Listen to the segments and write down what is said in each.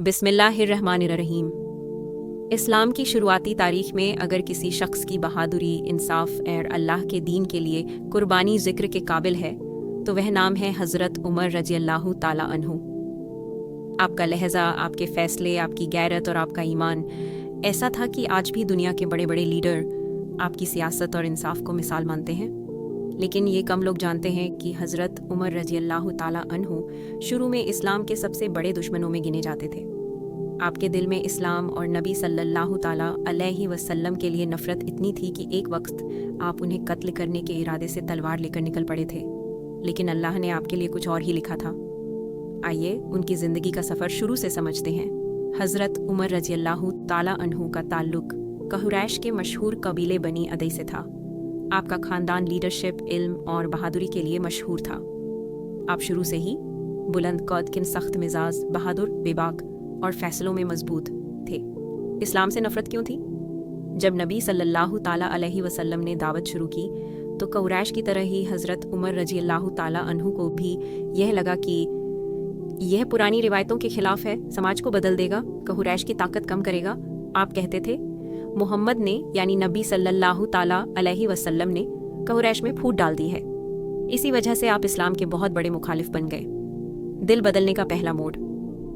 बिस्मिल्लाहिर्रहमानिर्रहीम। इस्लाम की शुरुआती तारीख में अगर किसी शख्स की बहादुरी, इंसाफ और अल्लाह के दीन के लिए कुर्बानी ज़िक्र के काबिल है तो वह नाम है हज़रत उमर रज़ियल्लाहु ताला अन्हु। आपका लहजा, आपके फ़ैसले, आपकी गैरत और आपका ईमान ऐसा था कि आज भी दुनिया के बड़े बड़े लीडर आपकी सियासत और इंसाफ को मिसाल मानते हैं। लेकिन ये कम लोग जानते हैं कि हज़रत उमर रज़ियल्लाहु ताला अन्हु शुरू में इस्लाम के सबसे बड़े दुश्मनों में गिने जाते थे। आपके दिल में इस्लाम और नबी सल्लल्लाहु ताला अलैहि वसल्लम के लिए नफ़रत इतनी थी कि एक वक्त आप उन्हें कत्ल करने के इरादे से तलवार लेकर निकल पड़े थे। लेकिन अल्लाह ने आपके लिए कुछ और ही लिखा था। आइए उनकी ज़िंदगी का सफ़र शुरू से समझते हैं। हज़रत उमर रज़ियल्लाहु ताला अन्हु का ताल्लुक़ कुरैश के मशहूर कबीले बनी अदई से था। आपका ख़ानदान लीडरशिप, इल्म और बहादुरी के लिए मशहूर था। आप शुरू से ही बुलंद कद, किन सख्त मिजाज, बहादुर, बेबाक और फैसलों में मजबूत थे। इस्लाम से नफ़रत क्यों थी? जब नबी सल्लल्लाहु ताला अलैहि वसल्लम ने दावत शुरू की तो कुरैश की तरह ही हज़रत उमर रज़ियल्लाहु ताला अन्हु को भी यह लगा कि यह पुरानी रिवायतों के खिलाफ है, समाज को बदल देगा, कुरैश की ताकत कम करेगा। आप कहते थे मोहम्मद ने यानी नबी सल्लल्लाहु ताला अलैहि वसल्लम ने कुरैश में फूट डाल दी है। इसी वजह से आप इस्लाम के बहुत बड़े मुखालिफ बन गए। दिल बदलने का पहला मोड़।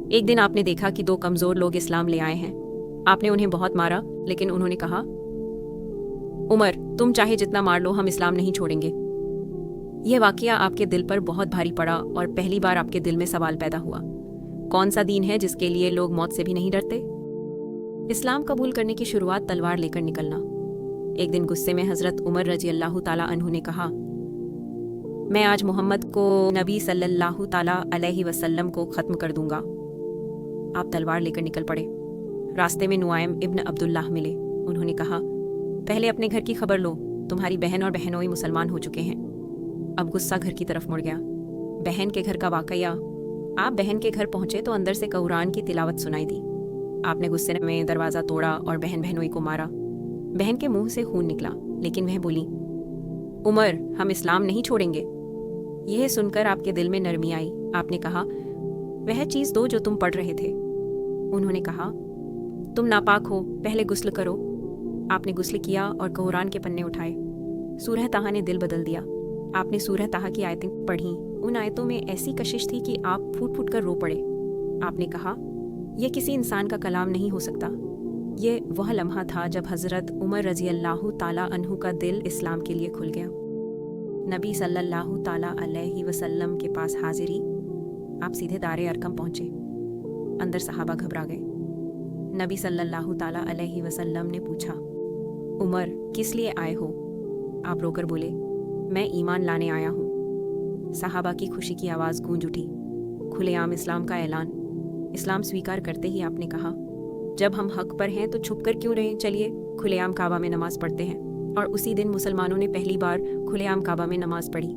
एक दिन आपने देखा कि दो कमज़ोर लोग इस्लाम ले आए हैं। आपने उन्हें बहुत मारा, लेकिन उन्होंने कहा, उमर तुम चाहे जितना मार लो, हम इस्लाम नहीं छोड़ेंगे। यह वाक़या आपके दिल पर बहुत भारी पड़ा और पहली बार आपके दिल में सवाल पैदा हुआ, कौन सा दीन है जिसके लिए लोग मौत से भी नहीं डरते? इस्लाम कबूल करने की शुरुआत तलवार लेकर निकलना। एक दिन गुस्से में हज़रत उमर रज़ियल्लाहु ताला अन्हु ने कहा, मैं आज मोहम्मद को, नबी सल्लल्लाहु ताला अलैहि वसल्लम को ख़त्म कर दूंगा। आप तलवार लेकर निकल पड़े। रास्ते में नुआइम इब्न अब्दुल्लाह मिले। उन्होंने कहा, पहले अपने घर की खबर लो, तुम्हारी बहन और बहनोई मुसलमान हो चुके हैं। अब गुस्सा घर की तरफ मुड़ गया। बहन के घर का वाक़या। आप बहन के घर पहुंचे तो अंदर से कुरान की तिलावत सुनाई दी। आपने गुस्से में दरवाज़ा तोड़ा और बहन बहनोई को मारा। बहन के मुंह से खून निकला, लेकिन वह बोली, उमर हम इस्लाम नहीं छोड़ेंगे। यह सुनकर आपके दिल में नरमी आई। आपने कहा, वह चीज़ दो जो तुम पढ़ रहे थे। उन्होंने कहा, तुम नापाक हो, पहले गुस्ल करो। आपने गुस्ल किया और कुरान के पन्ने उठाए। सूरह ताहा ने दिल बदल दिया। आपने सूरह ताहा की आयतें पढ़ी। उन आयतों में ऐसी कशिश थी कि आप फूट फूट कर रो पड़े। आपने कहा, यह किसी इंसान का कलाम नहीं हो सकता। यह वह लम्हा था जब हज़रत उमर रज़ियल्लाहु ताला अन्हु का दिल इस्लाम के लिए खुल गया। नबी सल्लल्लाहु ताला अलैहि वसल्लम के पास हाजिरी। आप सीधे दारे अरकम पहुँचे। अंदर सहाबा घबरा गए। नबी सल्लल्लाहु ताला अलैहि वसल्लम ने पूछा, उमर किस लिए आए हो? आप रोकर बोले, मैं ईमान लाने आया हूँ। सहाबा की खुशी की आवाज़ गूंज उठी। खुलेआम इस्लाम का ऐलान। इस्लाम स्वीकार करते ही आपने कहा, जब हम हक पर हैं तो छुप कर क्यों रहें, चलिए खुलेआम काबा में नमाज पढ़ते हैं। और उसी दिन मुसलमानों ने पहली बार खुलेआम काबा में नमाज पढ़ी।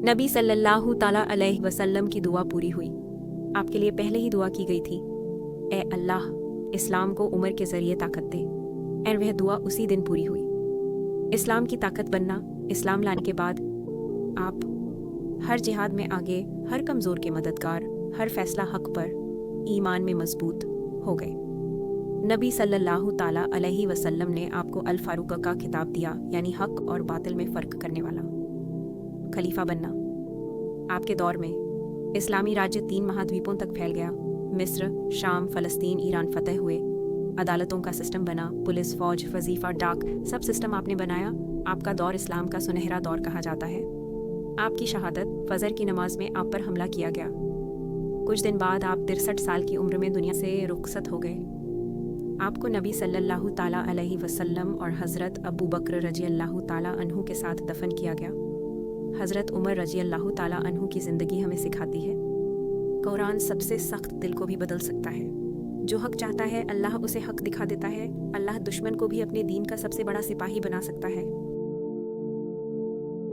नबी सल्लल्लाहु ताला अलैहि वसल्लम की दुआ पूरी हुई। आपके लिए पहले ही दुआ की गई थी, ए अल्लाह इस्लाम को उमर के ज़रिए ताकत दे। और वह दुआ उसी दिन पूरी हुई। इस्लाम की ताकत बनना। इस्लाम लाने के बाद आप हर जिहाद में आगे, हर कमज़ोर के मददगार, हर फैसला हक पर, ईमान में मजबूत हो गए। नबी सल्लल्लाहु ताला अलैहि वसल्लम ने आपको अल फारूक का खिताब दिया, यानी हक और बातिल में फ़र्क करने वाला। खलीफा बनना। आपके दौर में इस्लामी राज्य 3 महाद्वीपों तक फैल गया। मिस्र, शाम, फ़लस्तीन, ईरान फतह हुए। अदालतों का सिस्टम बना। पुलिस, फ़ौज, वजीफ़ा, डाक, सब सिस्टम आपने बनाया। आपका दौर इस्लाम का सुनहरा दौर कहा जाता है। आपकी शहादत, फजर की नमाज में आप पर हमला किया गया। कुछ दिन बाद आप 63 साल की उम्र में दुनिया से रुखसत हो गए। आपको नबी सल्लल्लाहु ताला अलैहि वसल्लम और हज़रत अबू बकर रज़ियल्लाहु ताला अन्हु के साथ दफन किया गया। हज़रत उमर रज़ियल्लाहु ताला अन्हु की ज़िंदगी हमें सिखाती है, कुरान सबसे सख्त दिल को भी बदल सकता है। जो हक चाहता है अल्लाह उसे हक दिखा देता है। अल्लाह दुश्मन को भी अपने दीन का सबसे बड़ा सिपाही बना सकता है।